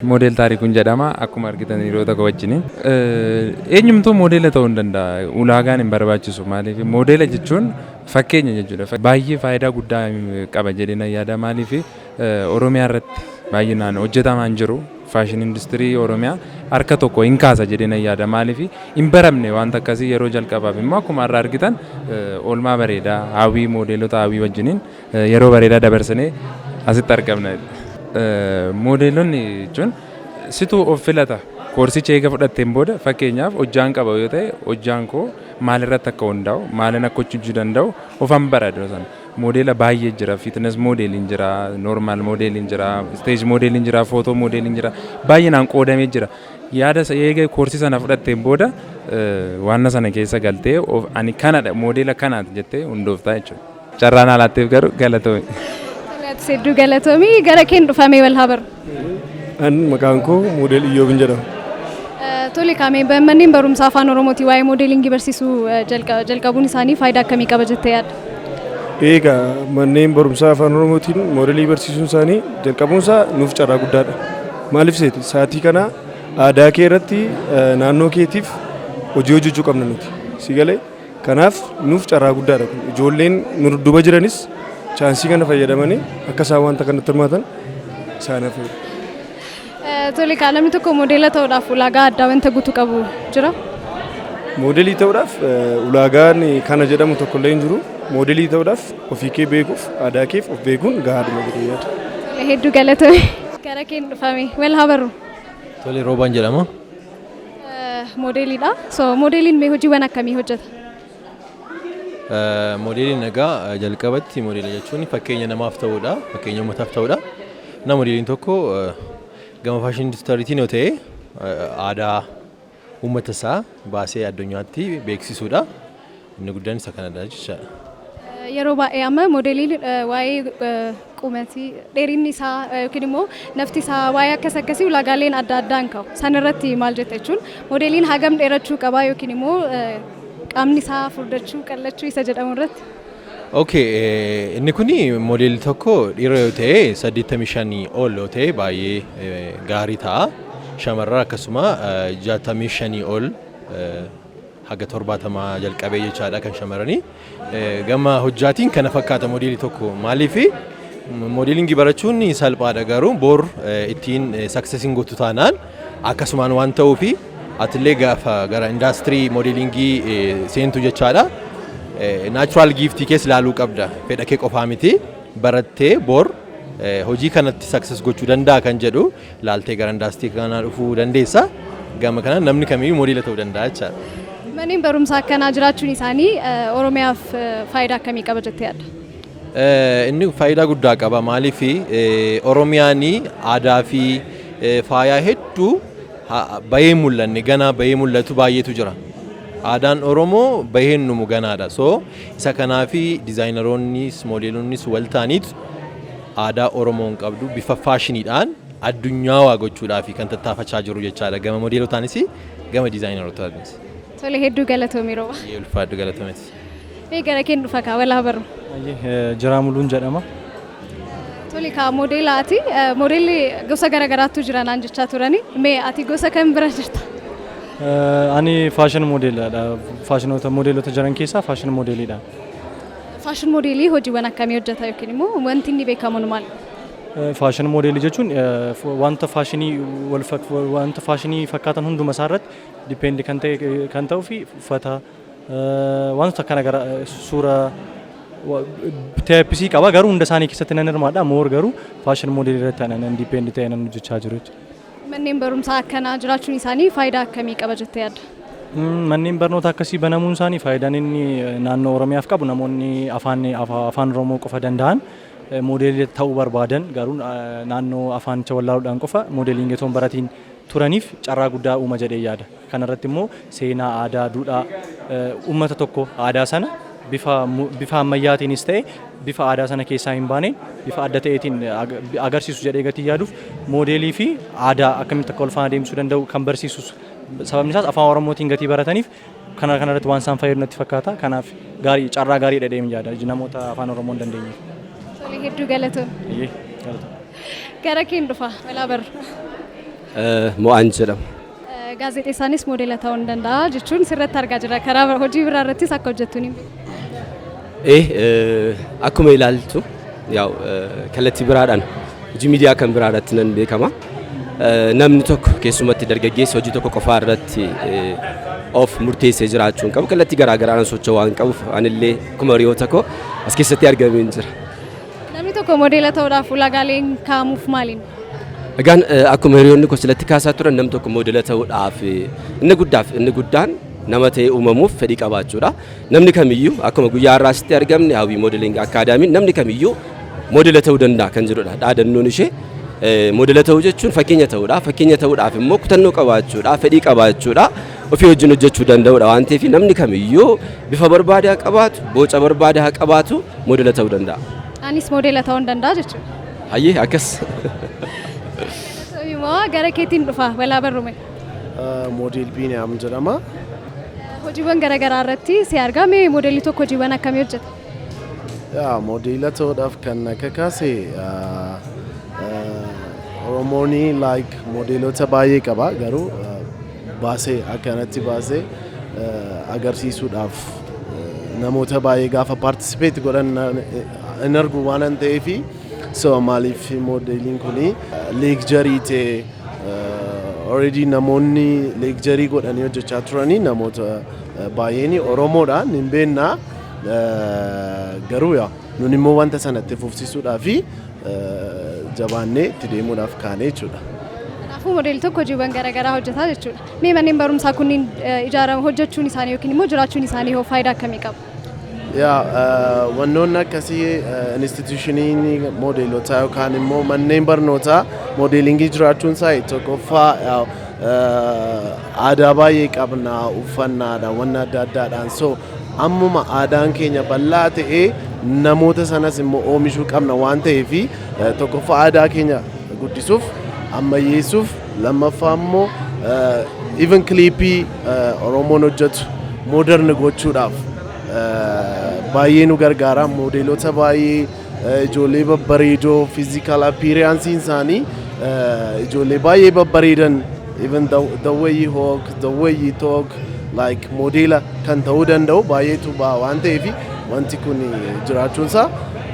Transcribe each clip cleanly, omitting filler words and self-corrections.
Model taarikuun jedhama akkuma argitan yeroo tokko wajjin eenyumtuu moodela ta'uu danda'a ulaagaan hin barbaachisu maaliif moodela jechuun fakkeenya jechuudha baay'ee faayidaa guddaa qaba jedhanii yaada maaliif Oromiyaa irratti baay'inaan hojjetamaa jiru faashin industirii Oromiyaa harka tokko hin kaasa jedhanii yaada maaliif hin baramne wanta akkasii yeroo jalqabaaf immoo akkuma irraa argitan oolmaa bareedaa hawwii moodelota hawwii wajjiniin yeroo bareedaa dabarsinee asitti argamna. Modelonni jechuun situu of filata koorsicha eega fudhatteen booda fakkeenyaaf hojjaan qaba yoo ta'e hojjaan koo maalirratti akka hundaa'u maalin akka hojjechuu danda'u ofan barada sana modela baay'ee jira fitness modeeliin jira normal modeeliin jira stage modeeliin jira photo modeeliin jira baay'inaan qoodamee jira yaada eega koorsii sana fudhatteen booda waan sana keessa galtee ani kanadha modela kanaati jettee hundooftaa jechuudha carraan alaatteef garuu galatoomi. Sedduu galatoomii gara keen dhufamee wal habaru. An maqaan koo Moodel Iyyoobin jedhama. Tole kaamee manneen barumsaa afaan Oromooti waa'ee moodeelingii barsiisuu jalqabuun isaanii faayidaa akkamii qaba jettee yaadda? Egaa manneen barumsaa afaan Oromootiin moodelii barsiisuun isaanii jalqabuunsaa nuuf carraa guddaadha. Maaliif seeti? Sa'aatii kana aadaa kee irratti naannoo keetiif hojii hojjechuu qabna nuti. Si galee? Kanaaf nuuf carraa guddaadha. Ijoolleen nu dudduuba jiranis chaansii kana fayyadamanii akka isaan wanta kanatti hirmaatan isaaniif fayyadu. Tole namni tokko moodela ta'uudhaaf ulaagaa addaa wanta guutuu qabu jira? Moodelii ta'uudhaaf ulaagaan kana jedhamu tokkollee hin jiru. Moodelii ta'uudhaaf ofii kee beekuuf aadaa keef of beekuun gahaadhuma jedhee yaada. Hedduu galatoomi. Gara keen dhufame wal habaru. Tole Roobaan jedhama. Moodeliidha. So moodeliin mee hojiiwwan akkamii hojjeta? Moodeliin egaa jalqabatti moodela jechuun fakkeenya namaaf ta'uudha, fakkeenya uummataaf ta'uudha. Na moodeliin tokko gama faashin industiriitiin yoo ta'e aadaa uummata isaa baasee addunyaatti beeksisuudha. Inni guddaan isa kanadha jechaadha. Yeroo baay'ee amma moodeliin waa'ee qumatii dheerinni isaa yookiin immoo nafti isaa waa'ee akkasii ulaagaaleen adda addaan qabu. Sanarratti maal jetta jechuun moodeliin hagam dheerachuu qabaa yookiin immoo qaamni isaa furdachuu qallachuu isa jedhamu irratti. Inni kuni moodelii tokko dhiira yoo ta'e 85 ol yoo ta'e baay'ee gaarii ta'a. Shamarran akkasuma 65 ol haga 70 jalqabee jechaadha kan shamarranii. Gama hojjaatiin kana fakkaata moodelii tokko maaliif moodelingii barachuun salphaadha garuu bor ittiin successiin gootu taanaan akkasumaan waan ta'uufi atillee gaafa gara indaastirii moodelingii seentu jechaadha. Naachuraal giiftii keessa ilaaluu qabda. Fedha kee qofaa miti barattee bor hojii kanatti success gochuu danda'a kan jedhu laaltee gara indaastirii kanaa dhufuu dandeessa. Gama kanaan namni kamiyyuu moodela ta'uu danda'a jechaadha. Manneen barumsaa akkanaa jiraachuun isaanii Oromiyaaf faayidaa akkamii qaba jettee yaadda? Inni faayidaa guddaa qaba maaliif Oromiyaan aadaa fi faayaa hedduu bahee mul'anne ganaa bahee mul'atu baay'eetu jira. Aadaan Oromoo baheen numu ganaadha. So isa kanaafi dizaayineroonnis moodeelonnis wal ta'aniitu aadaa Oromoon qabdu bifa faashiniidhaan addunyaa waa gochuudhaaf kan tattaafachaa jiru jechaadha. Gama moodeelotaanis gama dizaayinerotaanis. Tole hedduu galatoomi Rooba. Ulfaadhu galatoomeeti. Mee gara keen dhufa kaa wal habaru. Jiraamuluun jedhama. Tole kaa moodelaati. Moodelli gosa garaagaraatu jira naan jechaa turani. Mee ati gosa kam bira jirta? Ani faashin moodeelaadha. Faashinoota moodeelota jiran keessaa faashin moodeeliidha. Faashin moodeelii hojiiwwan akkamii hojjeta yookiin immoo wanti inni beekamu maal? Faashin moodeelii jechuun wanta faashinii fakkaatan hunduma isaarratti dipendi kan ta'uu fi uffata wanta kana gara suuraa teeppisii qaba garuu hunda isaanii keessatti nan hirmaadha. Moor garuu faashin moodeelii irratti nan dipendi ta'e nan hojjechaa jiru jechuudha. Manneen barumsaa akkanaa jiraachuun isaanii faayidaa akkamii qaba jettee yaadda? Manneen barnoota akkasii banamuun isaanii faayidaan inni naannoo Oromiyaaf qabu namoonni afaan Oromoo qofa danda'an moodelii ta'uu barbaadan garuu naannoo afaanicha wallaaluudhaan qofa moodelingii osoo hin baratiin turaniif carraa guddaa uuma jedhee yaada. Kanarratti immoo seenaa aadaa duudhaa uummata tokko aadaa sana bifa ammayyaatiinis ta'e bifa aadaa sana keessaa hin baane bifa adda ta'eetiin agarsiisu jedhee gatii yaaduuf moodelii fi aadaa akkamitti akka wal faana deemsisuu danda'u kan barsiisus sababni isaas afaan Oromootiin gatii barataniif kanarratti waan isaan fayyadu natti fakkaata. Kanaaf carraa gaarii dhadheemi yaada namoota afaan Oromoo hin dandeenye. Hedduu galatoon. Gara keen dhufa walaa barru. Mo'aan jedhama. Gaazexeessaanis moodela ta'uu ni danda'a jechuun sirratti argaa jira. Karaa hojii biraa irrattis akka hojjettu ni Akkuma ilaaltu kallattii biraadhaan hojii miidiyaa kan biraa irratti nan beekama. Namni tokko keessumatti dargaggeessi hojii tokko qofaa irratti of murteessee jiraachuu hin qabu. Kallattii garaa garaan socho'uu waan qabuuf anillee akkuma hiriyoota koo as keessatti argamee jira. Namni tokko moodela ta'uudhaaf ulaagaaleen kaa'amuuf maaliin? Egaan akkuma hiriyoonni koo silatti kaasaa turan namni tokko moodela ta'uudhaaf inni guddaan nama ta'ee uumamuuf fedhii qabaachuudha. Namni kamiyyuu akkuma guyyaa har'aasitti argamne hawwii moodeling akaadaamiin namni kamiyyuu moodela ta'uu danda'a kan jedhudha. Dhaadannoon ishee moodela ta'uu jechuun fakkeenya ta'uudha. Fakkeenya ta'uudhaaf immoo kutannoo qabaachuudha, fedhii qabaachuudha, ofii wajjin hojjechuu danda'uudha waan ta'eef namni kamiyyuu bifa barbaade haa qabaatu, boca barbaade haa qabaatu moodela ta'uu danda'a. Anis moodela ta'uu danda'a jechuudha. Hayyee akkas. Immoo gara keetiin dhufa balaa barrume. Moodel Biiniyaam jedhama. Hojiiwwan garaa garaa irratti si argame moodelli tokko hojiiwwan akkamii hojjeta? Moodela ta'uudhaaf kan akka kaase Oromooni moodelota baay'ee qaba garuu baasee akkanatti baasee agarsiisuudhaaf namoota baay'ee gaafa paartisipeet godhan hin argu waan ta'eef maaliif moodeliin kuni leekjarii ta'e already namoonni leekjarii godhanii hojjechaa turanii namoota baay'een Oromoodha hin beekna garuu nun immoo wanta sanatti fufsiisuudhaa fi jabaannee itti deemuudhaaf kaane jechuudha. Kanaafuu moodelli tokko hojiiwwan garaa garaa hojjetaa jechuudha. Mee manneen barumsaa kunniin ijaaramu hojjechuun isaanii yookiin immoo jiraachuun isaanii hoo faayidaa akkamii qabu? Wannoonni akkasii institushiniin moodelotaa yookaan immoo manneen barnootaa moodelingii jiraachuun isaa tokkoffaa aadaa baay'ee qabna uffannaadhaan wanna adda addaadhaan ammuma aadaan keenya bal'aa ta'ee namoota sanas immoo oomishuu qabna waan ta'eef tokkoffaa aadaa keenya guddisuuf ammayyeessuuf lammaffaa immoo even kliipii Oromoon hojjetu mooderni gochuudhaaf baay'ee nu gargaara. Moodelota baay'ee ijoollee babbareedoo physical appearance isaanii ijoollee baay'ee babbareedan even the way you walk, the way you talk moodela kan ta'uu danda'u baay'eetu ba'a waan ta'eef wanti kun jiraachuunsaa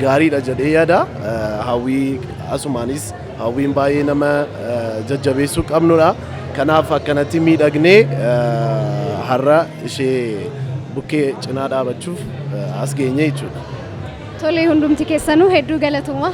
gaariidha jedhee yaada. Hawwii asumaanis hawwiin baay'ee nama jajjabeessuu qabnudha. Kanaaf akkanatti miidhagnee har'a ishee bukkee cinaa dhaabachuuf as geenye jechuudha. Tolee hundumti keessanuu hedduu galatoomaa.